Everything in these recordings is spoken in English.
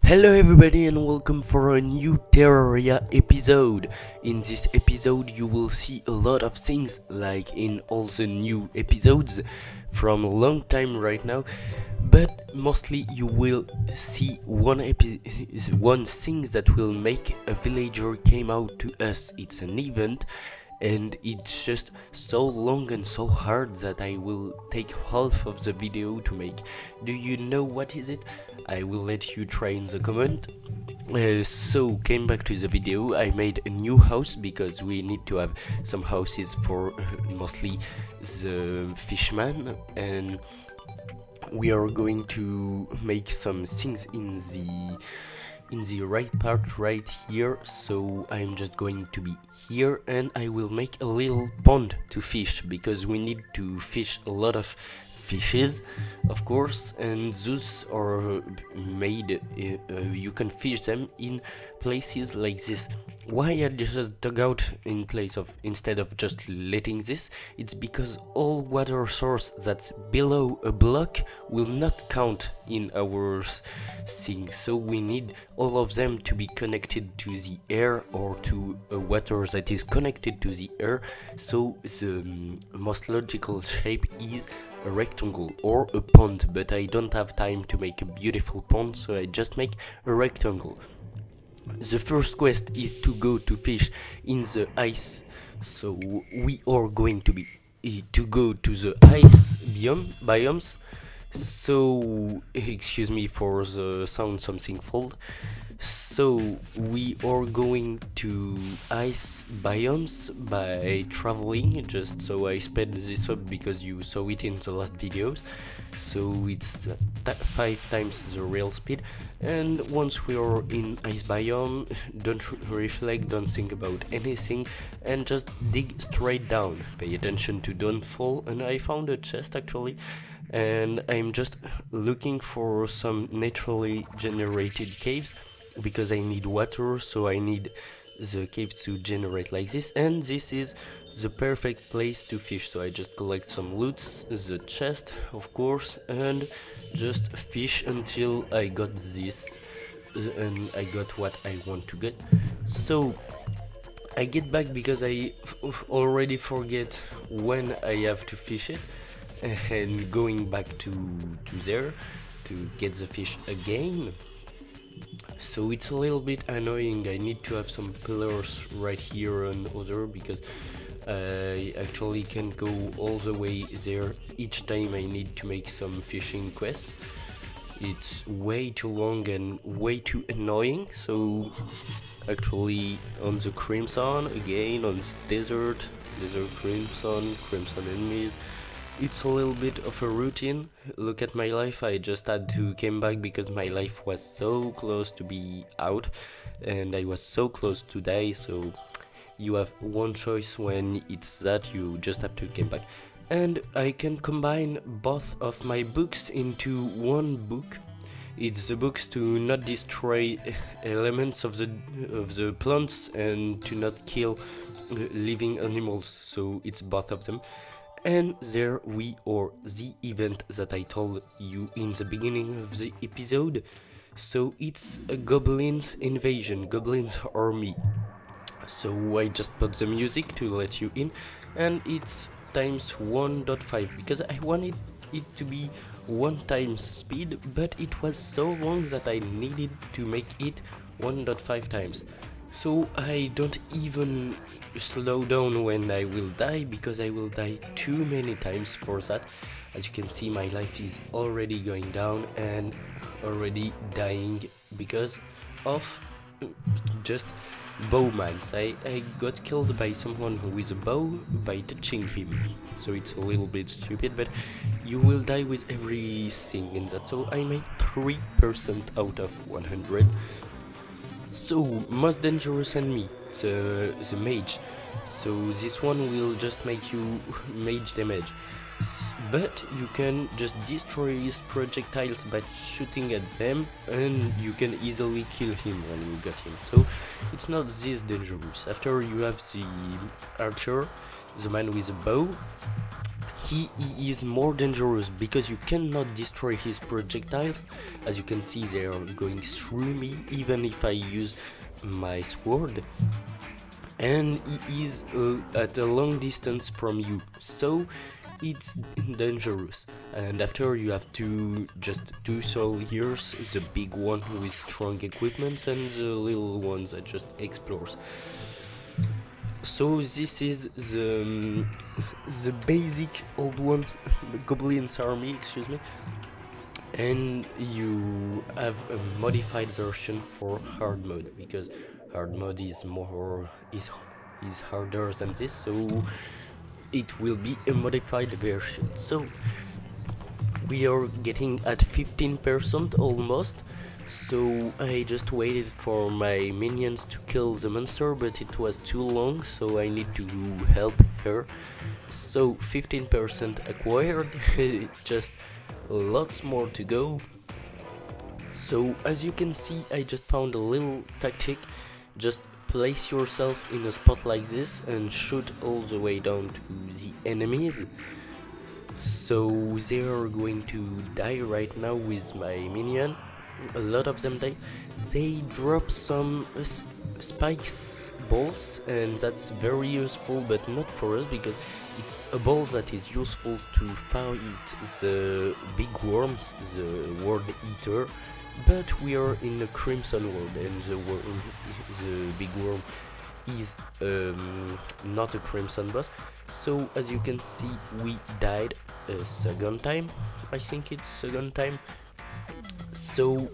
Hello everybody and welcome for a new Terraria episode. In this episode you will see a lot of things like in all the new episodes from a long time right now, but mostly you will see one thing that will make a villager came out to us. It's an event and it's just so long and so hard that I will take half of the video to make. Do you know what is it? I will let you try in the comment. So came back to the video. I made a new house because we need to have some houses for mostly the fishman, and we are going to make some things in the right part right here. So I'm just going to be here and I will make a little pond to fish because we need to fish a lot of fishes, of course, and those are made you can fish them in places like this. Why I just dug out in place of instead of just letting this? It's because all water source that's below a block will not count in our thing, so we need all of them to be connected to the air or to a water that is connected to the air. So the most logical shape is a rectangle or a pond, but I don't have time to make a beautiful pond, so I just make a rectangle. The first quest is to go to fish in the ice, so we are going to be to go to the ice biomes. So excuse me for the sound, something failed. So we are going to ice biomes by traveling, just so I sped this up because you saw it in the last videos. So it's 5 times the real speed, and once we are in ice biome, don't reflect, don't think about anything, and just dig straight down. Pay attention to don't fall. And I found a chest actually, and I'm just looking for some naturally generated caves because I need water, so I need the caves to generate like this, and this is the perfect place to fish. So I just collect some loots, the chest of course, and just fish until I got this and I got what I want to get. So I get back because I already forget when I have to fish it, and going back to there to get the fish again. So it's a little bit annoying. I need to have some pillars right here and other because I actually can't go all the way there each time I need to make some fishing quest. It's way too long and way too annoying. So actually on the crimson again, on the desert crimson enemies, it's a little bit of a routine. Look at my life. I just had to came back because my life was so close to be out and I was so close to die. So you have one choice when it's that, you just have to come back. And I can combine both of my books into one book. It's the books to not destroy elements of the plants and to not kill living animals. So it's both of them. And there we are, the event that I told you in the beginning of the episode. So it's a goblins invasion, goblins army. So I just put the music to let you in, and it's times 1.5 because I wanted it to be 1 times speed, but it was so long that I needed to make it 1.5 times. So I don't even slow down when I will die because I will die too many times for that. As you can see, my life is already going down and already dying because of just bowmans. I got killed by someone who is a bow by touching him. So it's a little bit stupid, but you will die with everything in that. So I made 3% out of 100. So most dangerous enemy, the mage. So this one will just make you mage damage, but you can just destroy his projectiles by shooting at them, and you can easily kill him when you got him. So it's not this dangerous. After you have the archer, the man with a bow, he is more dangerous because you cannot destroy his projectiles. As you can see, they are going through me even if I use my sword, and he is at a long distance from you, so it's dangerous. And after, you have to just two soldiers, the big one with strong equipment and the little ones that just explores. So this is the basic old one, goblins army, excuse me, and you have a modified version for hard mode, because hard mode is harder than this, so it will be a modified version. So we are getting at 15% almost. So I just waited for my minions to kill the monster, but it was too long, so I need to help her. So 15% acquired, just lots more to go. So as you can see, I just found a little tactic. Just place yourself in a spot like this and shoot all the way down to the enemies. So they are going to die right now with my minion. A lot of them die. They drop some spikes balls, and that's very useful, but not for us, because it's a ball that is useful to fight the big worms, the world eater. But we are in a crimson world, and the big worm is not a crimson boss. So as you can see, we died a second time. I think it's second time. So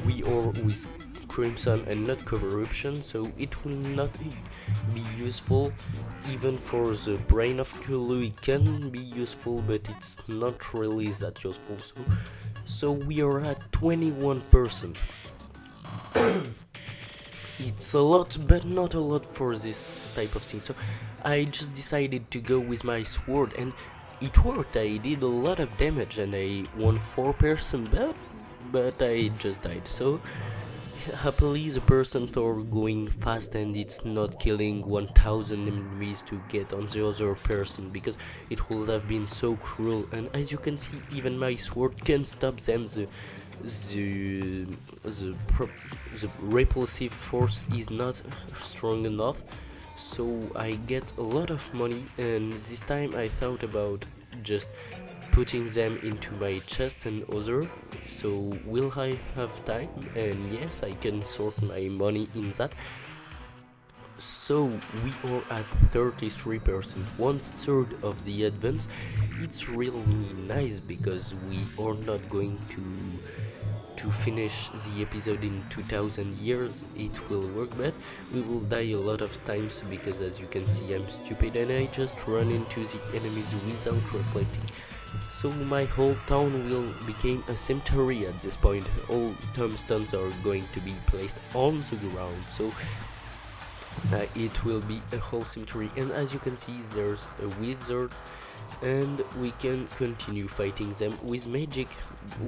we are with crimson and not corruption, so it will not be useful. Even for the brain of Cthulhu it can be useful, but it's not really that useful. So we are at 21%. It's a lot, but not a lot for this type of thing. So I just decided to go with my sword, and it worked. I did a lot of damage and I won 4%, but I just died. So happily the percent are going fast, and it's not killing 1000 enemies to get on the other person, because it would have been so cruel. And as you can see, even my sword can stop them. The repulsive force is not strong enough, so I get a lot of money. And this time I thought about just putting them into my chest and other. So will I have time? And yes, I can sort my money in that. So we are at 33%, 1/3 of the advance. It's really nice, because we are not going to finish the episode in 2000 years. It will work, but we will die a lot of times, because as you can see, I'm stupid and I just run into the enemies without reflecting. So my whole town will become a cemetery at this point. All tombstones are going to be placed on the ground, so it will be a whole cemetery. And as you can see, there's a wizard, and we can continue fighting them with magic.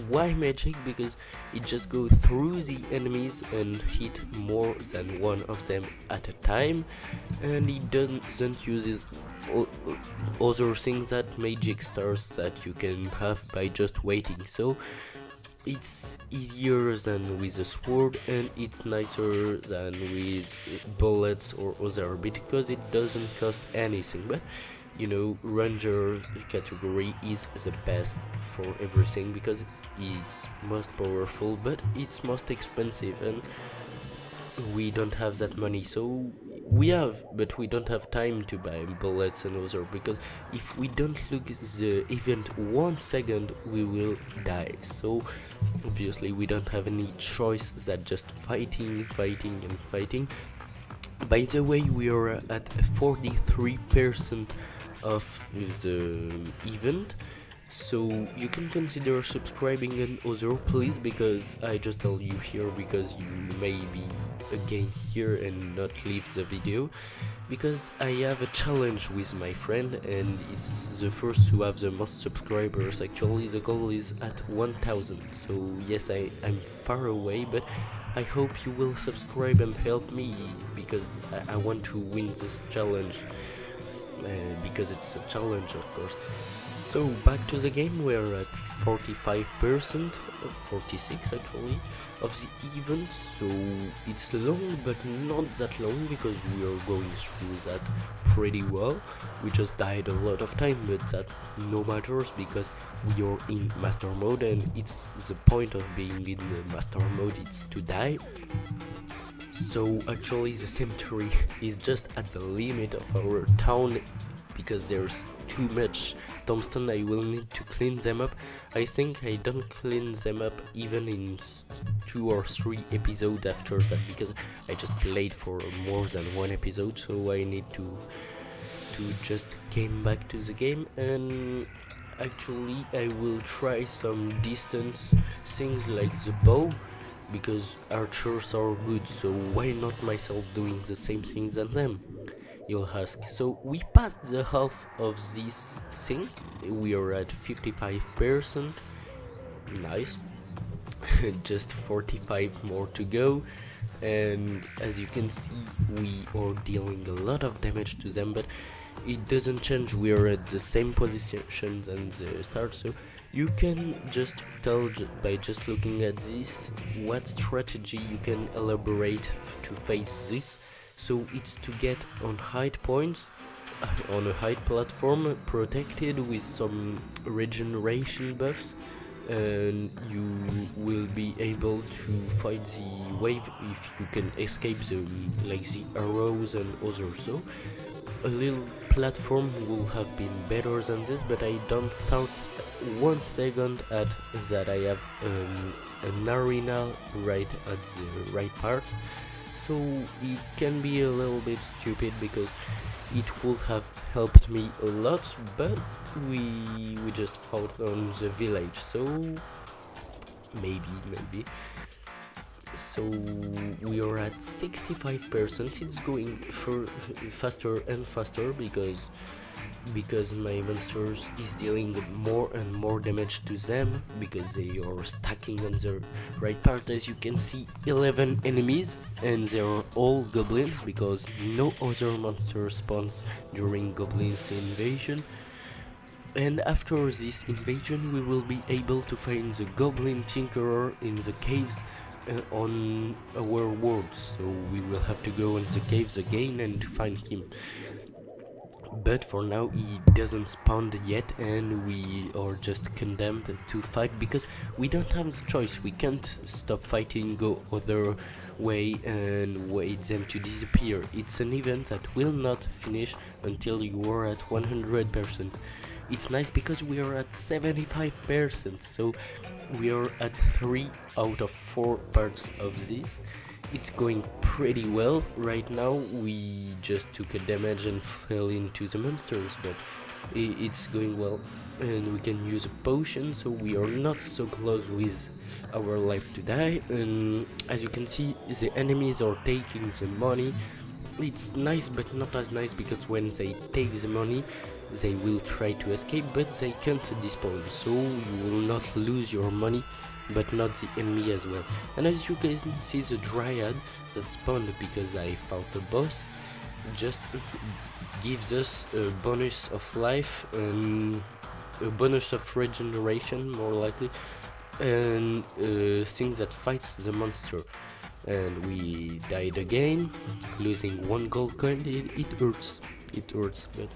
Why magic? Because it just goes through the enemies and hit more than one of them at a time, and it doesn't use other things that magic stars that you can have by just waiting. So it's easier than with a sword, and it's nicer than with bullets or other, because it doesn't cost anything. But you know, ranger category is the best for everything, because it's most powerful, but it's most expensive, and we don't have that money. So we have, but we don't have time to buy bullets and other, because if we don't look at the event 1 second, we will die. So obviously we don't have any choice that just fighting and fighting. By the way, we are at 43% of the event, so you can consider subscribing and other, please, because I just tell you here, because you may be again here and not leave the video, because I have a challenge with my friend, and it's the first to have the most subscribers. Actually the goal is at 1000, so yes, I'm far away, but I hope you will subscribe and help me, because I want to win this challenge, because it's a challenge, of course. So back to the game, we're at 45%, 46 actually, of the event, so it's long but not that long because we are going through that pretty well. We just died a lot of time, but that no matters because we are in master mode, and it's the point of being in the master mode, it's to die. So actually the cemetery is just at the limit of our town because there's too much tombstone. I will need to clean them up. I think I don't clean them up even in 2 or 3 episodes after that because I just played for more than 1 episode, so I need to just came back to the game. And actually I will try some distance things like the bow because archers are good, so why not myself doing the same things as them, you'll ask. So we passed the half of this thing, we are at 55%, nice. Just 45 more to go, and as you can see we are dealing a lot of damage to them, but it doesn't change, we are at the same position than the start. So you can just tell by just looking at this what strategy you can elaborate to face this. So it's to get on height points on a height platform protected with some regeneration buffs, and you will be able to fight the wave if you can escape the arrows and others. So a little platform would have been better than this, but I don't thought 1 second at that I have an arena right at the right part. So it can be a little bit stupid because it would have helped me a lot, but we just fought on the village, so maybe. So we are at 65%. It's going faster and faster because my monsters is dealing more and more damage to them because they are stacking on the right part. As you can see, 11 enemies, and they are all goblins because no other monster spawns during goblins invasion. And after this invasion we will be able to find the goblin tinkerer in the caves on our world, so we will have to go in the caves again and to find him. But for now he doesn't spawn yet, and we are just condemned to fight because we don't have the choice. We can't stop fighting, go other way and wait them to disappear. It's an event that will not finish until you are at 100%. It's nice because we are at 75%, so we are at 3 out of 4 parts of this. It's going pretty well right now. We just took a damage and fell into the monsters, but it's going well, and we can use a potion, so we are not so close with our life to die. And as you can see, the enemies are taking the money. It's nice but not as nice because when they take the money they will try to escape, but they can't despawn, so you will not lose your money but not the enemy as well. And as you can see, the dryad that spawned because I fought the boss just gives us a bonus of life and a bonus of regeneration, more likely, and a thing that fights the monster. And we died again, losing 1 gold coin. It hurts, but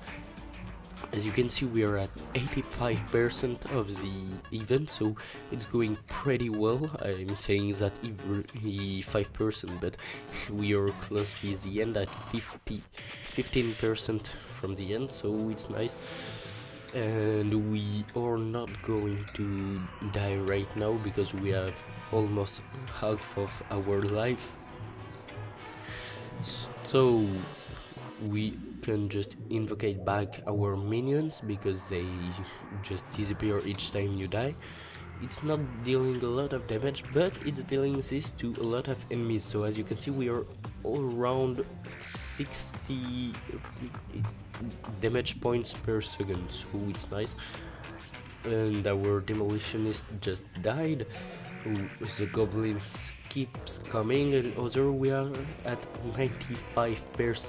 as you can see we are at 85% of the event, so it's going pretty well. I'm saying that even 5%, but we are close to the end at 15% from the end, so it's nice. And we are not going to die right now because we have almost half of our life, so we can just invocate back our minions because they just disappear each time you die. It's not dealing a lot of damage, but it's dealing this to a lot of enemies. So as you can see we are all around 60 damage points per second, so it's nice. And our demolitionist just died. The goblins keeps coming, and other we are at 95%.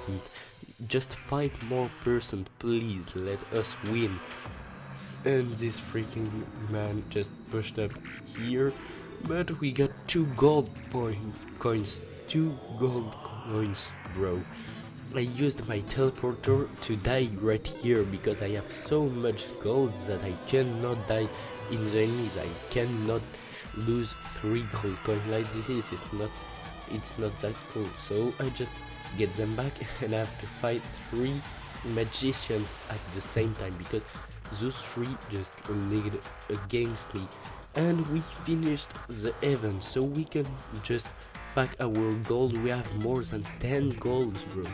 Just 5 more percent, please let us win. and this freaking man just pushed up here, but we got 2 gold coins, 2 gold coins, bro. I used my teleporter to die right here because I have so much gold that I cannot die in the enemies. I cannot lose 3 gold coins like this. It's not that cool. So I just get them back and I have to fight 3 magicians at the same time because those 3 just leagued against me. And we finished the event, so we can just pack our gold. We have more than 10 golds, bro.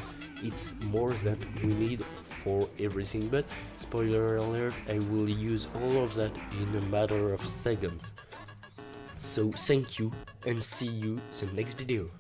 It's more than we need for everything, but spoiler alert, I will use all of that in a matter of seconds. So thank you and see you in the next video.